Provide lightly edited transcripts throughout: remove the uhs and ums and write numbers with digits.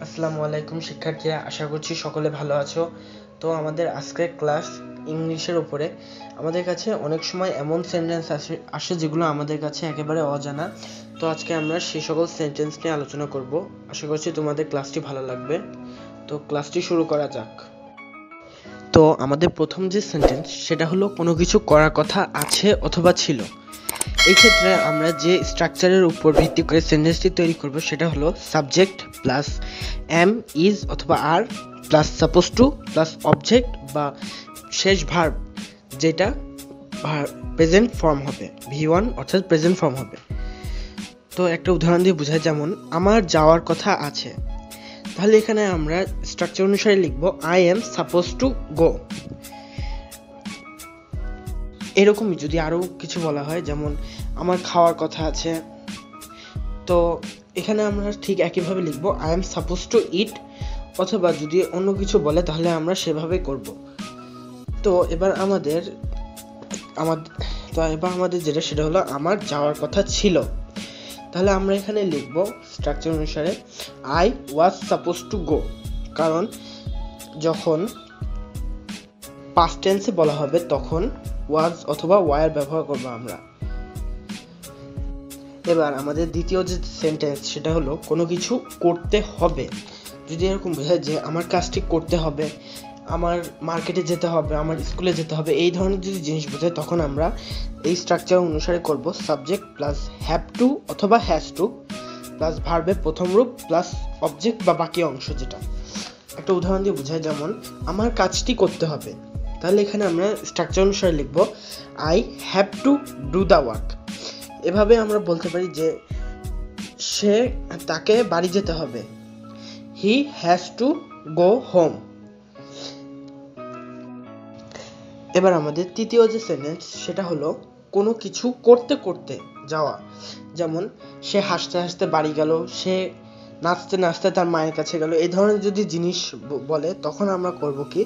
আসসালামু আলাইকুম শিক্ষার্থীরা, আশা করছি সকলে ভালো আছো। তো আমাদের আজকের ক্লাস ইংলিশের উপরে। আমাদের কাছে অনেক সময় এমন সেন্টেন্স আসে যেগুলো আমাদের কাছে একেবারে অজানা। তো আজকে আমরা সেই সকল সেন্টেন্স নিয়ে আলোচনা করব। আশা করছি তোমাদের ক্লাসটি ভালো লাগবে। তো ক্লাসটি শুরু করা যাক। তো আমাদের প্রথম যে সেন্টেন্স সেটা হলো কোনো কিছু করার কথা আছে অথবা ছিল। এই ক্ষেত্রে আমরা যে স্ট্রাকচারের উপর ভিত্তি করে সেন্টেন্সটি তৈরি করব সেটা হলো সাবজেক্ট প্লাস এম ইজ অথবা are plus suppose to plus object বা শেষ ভার্ব, যেটা প্রেজেন্ট ফর্ম হবে, V1 অর্থাৎ প্রেজেন্ট ফর্ম হবে। তো একটা উদাহরণ দিয়ে বোঝায়, যেমন আমার যাওয়ার কথা আছে। তাহলে এখানে আমরা স্ট্রাকচার অনুসারে লিখব I am suppose to go. এরকমই যদি আরও কিছু বলা হয়, যেমন আমার খাওয়ার কথা আছে, তো এখানে আমরা ঠিক একইভাবে লিখব আই এম সাপোজ টু ইট। অথবা যদি অন্য কিছু বলে তাহলে আমরা সেভাবে করব। তো এবার আমাদের যেটা সেটা হলো আমার যাওয়ার কথা ছিল। তাহলে আমরা এখানে লিখব স্ট্রাকচার অনুসারে I was suppose to go, কারণ যখন পাস্ট টেন্সে বলা হবে তখন ওয়াজ অথবা ওয়ার ব্যবহার করব আমরা। এবার আমাদের দ্বিতীয় যে সেন্টেন্স সেটা হলো কোনো কিছু করতে হবে। যদি এরকম বোঝায় যে আমার কাজটি করতে হবে, আমার মার্কেটে যেতে হবে, আমার স্কুলে যেতে হবে, এই ধরনের যদি জিনিস বোঝায় তখন আমরা এই স্ট্রাকচার অনুসারে করব সাবজেক্ট প্লাস হ্যাভ টু অথবা হ্যাজ টু প্লাস ভার্বের প্রথম রূপ প্লাস অবজেক্ট বা বাকি অংশ। যেটা একটা উদাহরণ দিয়ে বোঝায়, যেমন আমার কাজটি করতে হবে। তাহলে এখানে আমরা স্ট্রাকচার অনুসারে লিখব I have to do the work. এভাবে আমরা বলতে পারি যে তাকে বাড়ি যেতে হবে, he has to go home. এবার আমাদের তৃতীয় যে সেন্টেন্স সেটা হলো কোনো কিছু করতে করতে যাওয়া। যেমন সে হাসতে হাসতে বাড়ি গেল, সে নাচতে নাচতে তার মায়ের কাছে গেল। এই ধরনের যদি জিনিস বলে তখন আমরা করব কি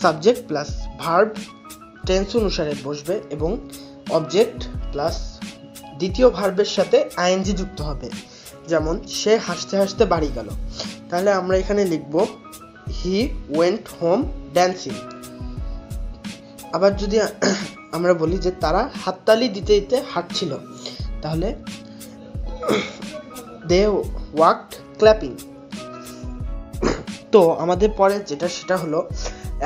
সাবজেক্ট প্লাস ভার্ব টেন্স অনুসারে বসবে এবং অবজেক্ট প্লাস দ্বিতীয় ভার্বের সাথে আইএনজি যুক্ত হবে। যেমন সে হাসতে হাসতে বাড়ি গেল, তাহলে আমরা এখানে লিখব হি ওয়েন্ট হোম ড্যান্সিং। আবার যদি আমরা বলি যে তারা হাততালি দিতে দিতে হাঁটছিল, তাহলে দে ওয়াকড ক্ল্যাপিং। তো আমাদের পরে যেটা সেটা হলো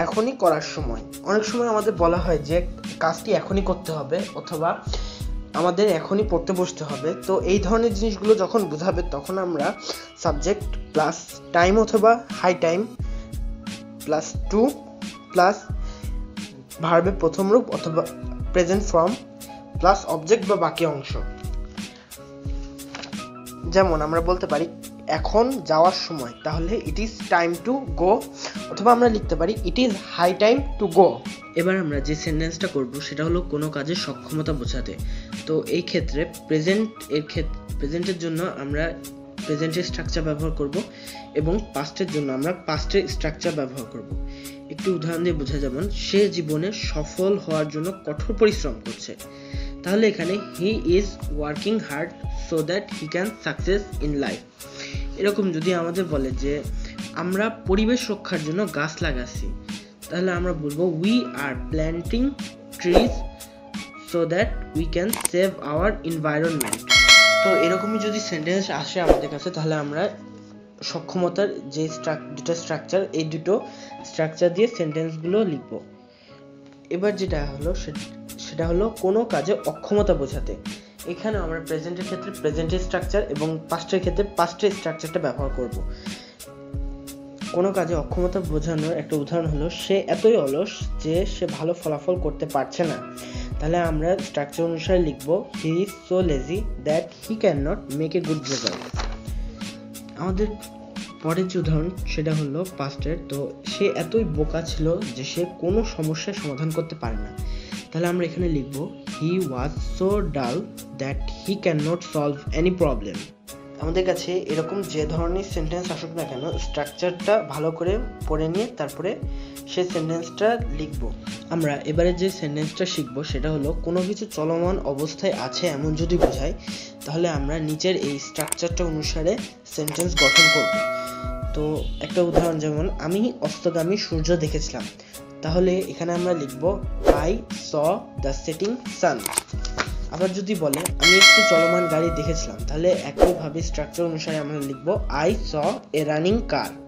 এখনই করার সময়। অনেক সময় আমাদের বলা হয় যে কাজটি এখনই করতে হবে অথবা আমাদের এখনই পড়তে বসতে হবে। তো এই ধরনের জিনিসগুলো যখন বোঝাবে তখন আমরা সাবজেক্ট প্লাস টাইম অথবা high time plus to plus ভার্বের প্রথম রূপ অথবা প্রেজেন্ট ফর্ম প্লাস অবজেক্ট বা বাকি অংশ। যেমন আমরা বলতে পারি এখন যাওয়ার সময়, তাহলে it is time to go, অথবা আমরা লিখতে পারি it is high time to go. এবার আমরা যে সেন্টেন্সটা করব সেটা হলো কোনো কাজের সক্ষমতা বোঝাতে। তো এই ক্ষেত্রে প্রেজেন্টের জন্য আমরা প্রেজেন্টের স্ট্রাকচার ব্যবহার করব এবং পাস্টের জন্য আমরা পাস্টের স্ট্রাকচার ব্যবহার করব। একটি উদাহরণ দিয়ে বোঝা, যেমন সে জীবনে সফল হওয়ার জন্য কঠোর পরিশ্রম করছে। তাহলে এখানে he is working hard so that he can success in life. এরকম যদি আমাদের বলে যে আমরা পরিবেশ রক্ষার জন্য গাছ লাগাচ্ছি, তাহলে আমরা বলবো we are planting trees so that we can save our environment. তো এরকমই যদি সেন্টেন্স আসে আমাদের কাছে তাহলে আমরা সক্ষমতার যে দুটো স্ট্রাকচার, এই দুটো স্ট্রাকচার দিয়ে সেন্টেন্সগুলো লিখব। এবার যেটা হলো সেটা হলো কোনো কাজে অক্ষমতা বোঝাতে। এখানে আমরা প্রেজেন্টের ক্ষেত্রে প্রেজেন্টের স্ট্রাকচার এবং পাস্টের ক্ষেত্রে পাস্টের স্ট্রাকচারটা ব্যবহার করব। কোনো কাজে অক্ষমতা বোঝানোর একটা উদাহরণ হলো সে এতই অলস যে সে ভালো ফলাফল করতে পারছে না। তাহলে আমরা স্ট্রাকচার অনুসারে লিখব he is so lazy that he can not make a good result. আমাদের পরের যে উদাহরণ সেটা হলো পাস্টের। তো সে এতই বোকা ছিল যে সে কোনো সমস্যার সমাধান করতে পারে না। তাহলে আমরা এখানে লিখব হি ওয়াজ সো ডাল that he can not solve any problem. আমাদের কাছে এরকম যে ধরনের সেন্টেন্স আসুক না কেন, স্ট্রাকচারটা ভালো করে পড়ে নিয়ে তারপরে সেই সেন্টেন্সটা লিখব। আমরা এবারে যে সেন্টেন্সটা শিখব সেটা হলো কোনো কিছু চলমান অবস্থায় আছে এমন যদি বোঝায়, তাহলে আমরা নিচের এই স্ট্রাকচারটা অনুসারে সেন্টেন্স গঠন করব। তো একটা উদাহরণ, যেমন আমি অস্তগামী সূর্য দেখেছিলাম, তাহলে এখানে আমরা লিখব আই স দ্য সেটিং সান। আবার যদি বলে আমি একটি চলমান গাড়ি দেখেছিলাম, তাহলে একইভাবে স্ট্রাকচার অনুসারে আমরা লিখব I saw A running car.